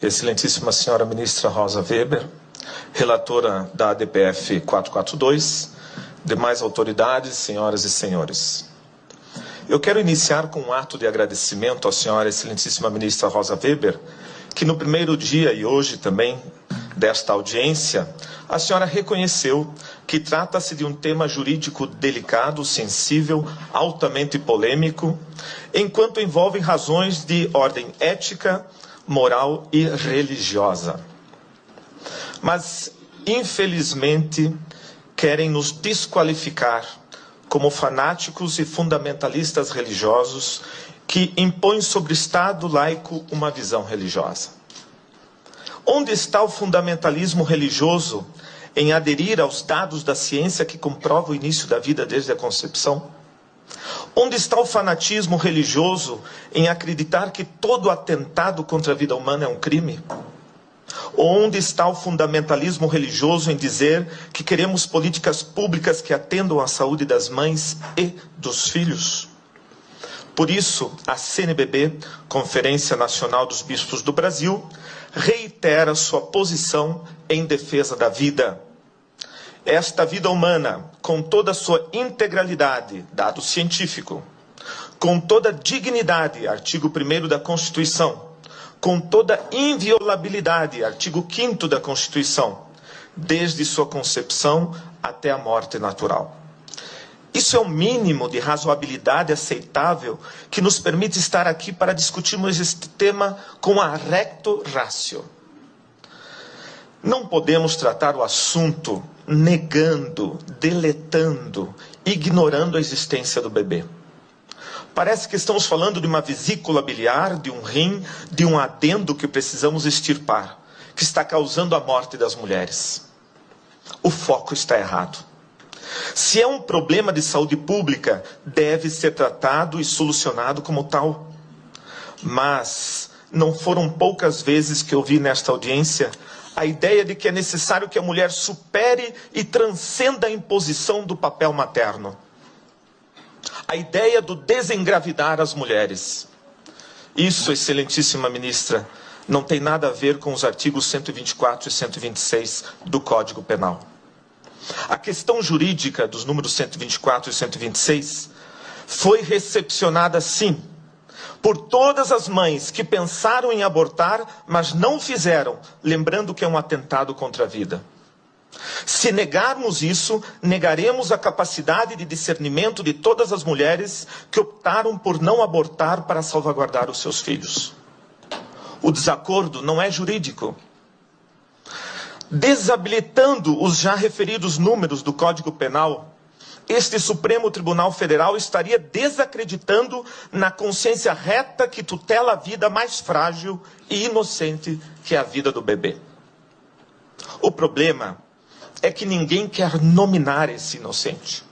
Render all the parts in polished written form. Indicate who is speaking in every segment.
Speaker 1: Excelentíssima senhora ministra Rosa Weber, relatora da ADPF 442, demais autoridades, senhoras e senhores. Eu quero iniciar com um ato de agradecimento à senhora excelentíssima ministra Rosa Weber, que no primeiro dia e hoje também desta audiência, a senhora reconheceu que trata-se de um tema jurídico delicado, sensível, altamente polêmico, enquanto envolve razões de ordem ética, moral e religiosa. Mas, infelizmente, querem nos desqualificar como fanáticos e fundamentalistas religiosos que impõem sobre o Estado laico uma visão religiosa. Onde está o fundamentalismo religioso em aderir aos dados da ciência que comprova o início da vida desde a concepção? Onde está o fanatismo religioso em acreditar que todo atentado contra a vida humana é um crime? Onde está o fundamentalismo religioso em dizer que queremos políticas públicas que atendam à saúde das mães e dos filhos? Por isso, a CNBB, Conferência Nacional dos Bispos do Brasil, reitera sua posição em defesa da vida. Esta vida humana, com toda a sua integralidade, dado científico, com toda a dignidade, artigo 1º da Constituição, com toda a inviolabilidade, artigo 5º da Constituição, desde sua concepção até a morte natural. Isso é o mínimo de razoabilidade aceitável que nos permite estar aqui para discutirmos este tema com a recto ratio. Não podemos tratar o assunto negando, deletando, ignorando a existência do bebê. Parece que estamos falando de uma vesícula biliar, de um rim, de um adendo que precisamos extirpar, que está causando a morte das mulheres. O foco está errado. Se é um problema de saúde pública, deve ser tratado e solucionado como tal. Mas não foram poucas vezes que eu vi nesta audiência a ideia de que é necessário que a mulher supere e transcenda a imposição do papel materno. A ideia do desengravidar as mulheres. Isso, excelentíssima ministra, não tem nada a ver com os artigos 124 e 126 do Código Penal. A questão jurídica dos números 124 e 126 foi recepcionada, sim, por todas as mães que pensaram em abortar, mas não fizeram, lembrando que é um atentado contra a vida. Se negarmos isso, negaremos a capacidade de discernimento de todas as mulheres que optaram por não abortar para salvaguardar os seus filhos. O desacordo não é jurídico. Desabilitando os já referidos números do Código Penal, este Supremo Tribunal Federal estaria desacreditando na consciência reta que tutela a vida mais frágil e inocente, que é a vida do bebê. O problema é que ninguém quer nominar esse inocente.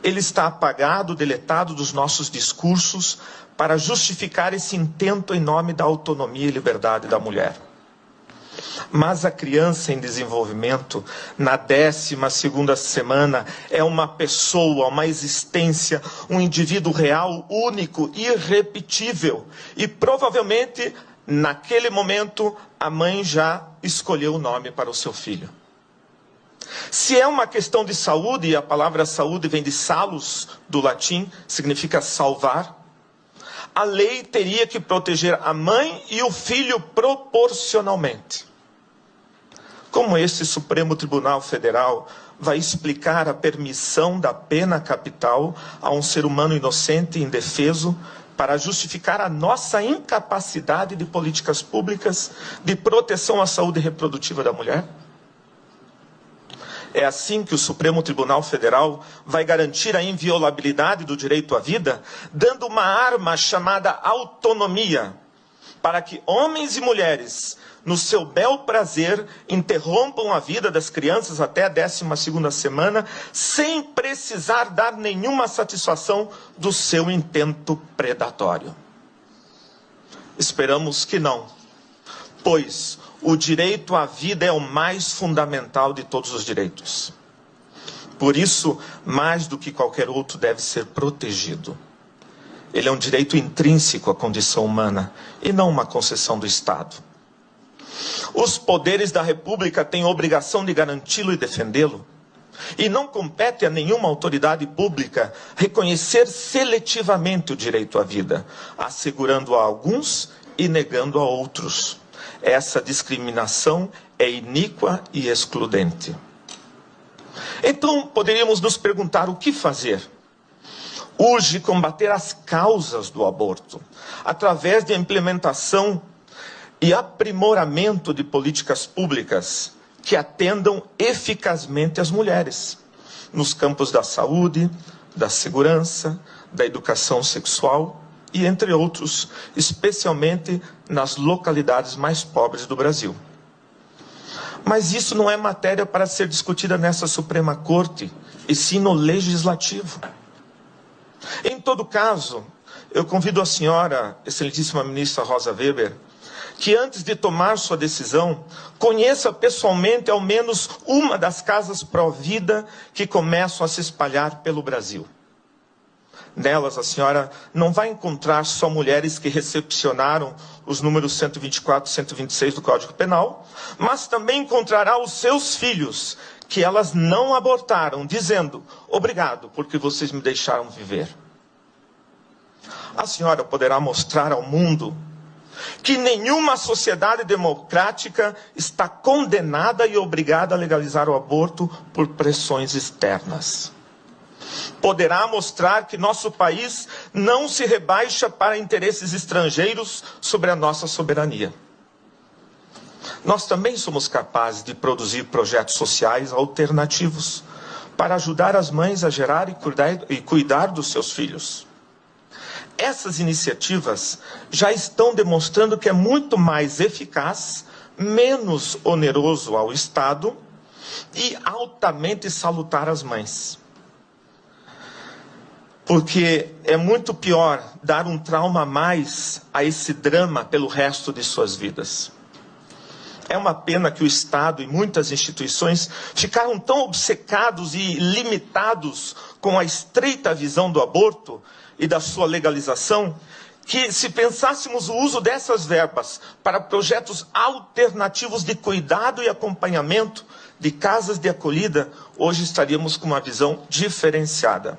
Speaker 1: Ele está apagado, deletado dos nossos discursos para justificar esse intento em nome da autonomia e liberdade da mulher. Mas a criança em desenvolvimento, na 12ª semana, é uma pessoa, uma existência, um indivíduo real, único, irrepetível. E provavelmente, naquele momento, a mãe já escolheu o nome para o seu filho. Se é uma questão de saúde, e a palavra saúde vem de salus, do latim, significa salvar, a lei teria que proteger a mãe e o filho proporcionalmente. Como este Supremo Tribunal Federal vai explicar a permissão da pena capital a um ser humano inocente e indefeso para justificar a nossa incapacidade de políticas públicas de proteção à saúde reprodutiva da mulher? É assim que o Supremo Tribunal Federal vai garantir a inviolabilidade do direito à vida, dando uma arma chamada autonomia, para que homens e mulheres, no seu bel prazer, interrompam a vida das crianças até a 12ª semana, sem precisar dar nenhuma satisfação do seu intento predatório. Esperamos que não, pois o direito à vida é o mais fundamental de todos os direitos. Por isso, mais do que qualquer outro, deve ser protegido. Ele é um direito intrínseco à condição humana e não uma concessão do Estado. Os poderes da República têm obrigação de garanti-lo e defendê-lo. E não compete a nenhuma autoridade pública reconhecer seletivamente o direito à vida, assegurando a alguns e negando a outros. Essa discriminação é iníqua e excludente. Então, poderíamos nos perguntar o que fazer? Urge combater as causas do aborto, através de implementação e aprimoramento de políticas públicas que atendam eficazmente as mulheres, nos campos da saúde, da segurança, da educação sexual e entre outros, especialmente nas localidades mais pobres do Brasil. Mas isso não é matéria para ser discutida nessa Suprema Corte, e sim no Legislativo. Em todo caso, eu convido a senhora, excelentíssima ministra Rosa Weber, que antes de tomar sua decisão, conheça pessoalmente ao menos uma das casas pró-vida que começam a se espalhar pelo Brasil. Nelas, a senhora não vai encontrar só mulheres que recepcionaram os números 124 e 126 do Código Penal, mas também encontrará os seus filhos, que elas não abortaram, dizendo: obrigado, porque vocês me deixaram viver. A senhora poderá mostrar ao mundo que nenhuma sociedade democrática está condenada e obrigada a legalizar o aborto por pressões externas. Poderá mostrar que nosso país não se rebaixa para interesses estrangeiros sobre a nossa soberania. Nós também somos capazes de produzir projetos sociais alternativos para ajudar as mães a gerar e cuidar dos seus filhos. Essas iniciativas já estão demonstrando que é muito mais eficaz, menos oneroso ao Estado e altamente salutar às mães. Porque é muito pior dar um trauma a mais a esse drama pelo resto de suas vidas. É uma pena que o Estado e muitas instituições ficaram tão obcecados e limitados com a estreita visão do aborto e da sua legalização, que se pensássemos o uso dessas verbas para projetos alternativos de cuidado e acompanhamento de casas de acolhida, hoje estaríamos com uma visão diferenciada.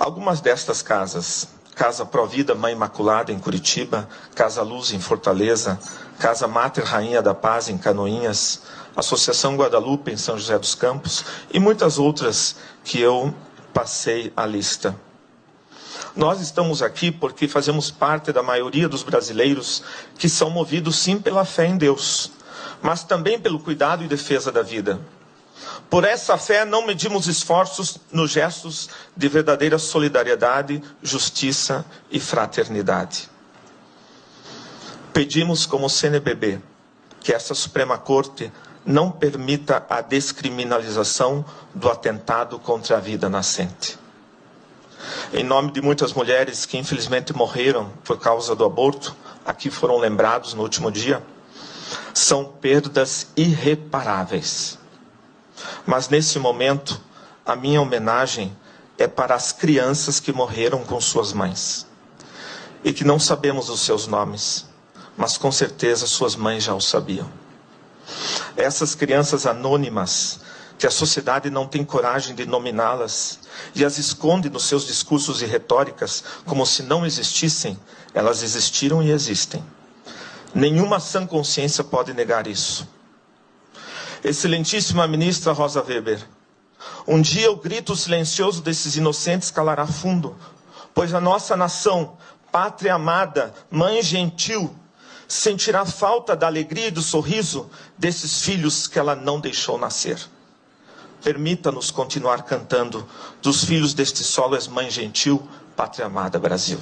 Speaker 1: Algumas destas casas, Casa Pró-Vida Mãe Imaculada em Curitiba, Casa Luz em Fortaleza, Casa Mater Rainha da Paz em Canoinhas, Associação Guadalupe em São José dos Campos e muitas outras que eu passei a lista. Nós estamos aqui porque fazemos parte da maioria dos brasileiros que são movidos sim pela fé em Deus, mas também pelo cuidado e defesa da vida. Por essa fé não medimos esforços nos gestos de verdadeira solidariedade, justiça e fraternidade. Pedimos como CNBB que essa Suprema Corte não permita a descriminalização do atentado contra a vida nascente. Em nome de muitas mulheres que infelizmente morreram por causa do aborto, aqui foram lembrados no último dia, são perdas irreparáveis. Mas nesse momento, a minha homenagem é para as crianças que morreram com suas mães. E que não sabemos os seus nomes, mas com certeza suas mães já o sabiam. Essas crianças anônimas, que a sociedade não tem coragem de nominá-las, e as esconde nos seus discursos e retóricas, como se não existissem, elas existiram e existem. Nenhuma sã consciência pode negar isso. Excelentíssima ministra Rosa Weber, um dia o grito silencioso desses inocentes calará fundo, pois a nossa nação, pátria amada, mãe gentil, sentirá falta da alegria e do sorriso desses filhos que ela não deixou nascer. Permita-nos continuar cantando: dos filhos deste solo és mãe gentil, pátria amada Brasil.